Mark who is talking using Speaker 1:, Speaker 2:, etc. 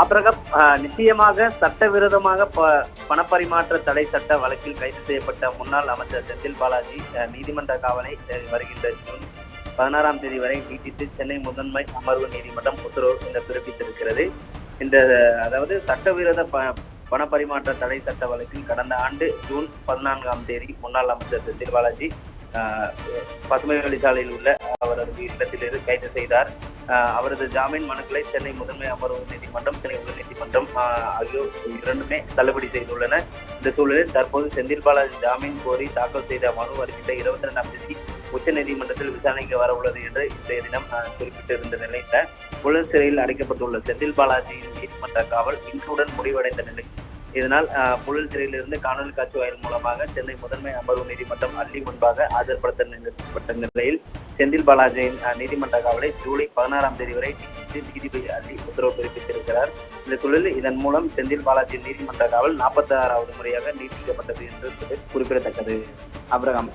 Speaker 1: Abraham நிச்சயமாக சட்டவிரோதமாக பணப்பரிமாற்ற தடை சட்ட வழக்கில் கைது செய்யப்பட்ட முன்னாள் அமைச்சர் செந்தில் பாலாஜி நீதிமன்ற காவலை வருகின்ற ஜூன் 16ஆம் தேதி வரை நீட்டித்து சென்னை முதன்மை அமர்வு நீதிமன்றம் உத்தரவு பிறப்பித்திருக்கிறது. இந்த அதாவது சட்டவிரோத பணப்பரிமாற்ற தடை சட்ட வழக்கில் கடந்த ஆண்டு ஜூன் 14ஆம் தேதி முன்னாள் அமைச்சர் செந்தில் பாலாஜி பசுமை வழிச்சாலையில் உள்ள அவரது இல்லத்திலிருந்து கைது செய்தார். அவரது ஜாமீன் மனுக்களை சென்னை முதன்மை அமர்வு நீதிமன்றம், சென்னை உயர் நீதிமன்றம் ஆகியோர் இரண்டுமே தள்ளுபடி செய்துள்ளன. இந்த சூழலில் தற்போது செந்தில் பாலாஜி ஜாமீன் கோரி தாக்கல் செய்த மனு வருகின்ற 22ஆம் தேதி உச்ச நீதிமன்றத்தில் விசாரணைக்கு வர உள்ளது என்று இன்றைய தினம் குறிப்பிட்டிருந்த நிலையில புழல் சிறையில் அடைக்கப்பட்டுள்ள செந்தில் பாலாஜியின் நீதிமன்ற காவல் இன்றுடன் முடிவடைந்த நிலை. இதனால் புழல் சிறையிலிருந்து காணொலி காட்சி வாயில் மூலமாக சென்னை முதன்மை அமர்வு நீதிமன்றம் அள்ளி முன்பாக ஆஜர்படுத்தப்பட்ட நிலையில் செந்தில் பாலாஜியின் நீதிமன்ற காவலை ஜூலை 16ஆம் தேதி வரை நீதிபதி அள்ளி உத்தரவு பிறப்பித்திருக்கிறார். இந்த சூழலில் இதன் மூலம் செந்தில் பாலாஜியின் நீதிமன்ற காவல் 46வது முறையாக நீட்டிக்கப்பட்டது என்று குறிப்பிடத்தக்கது. ஆபிரகாம்.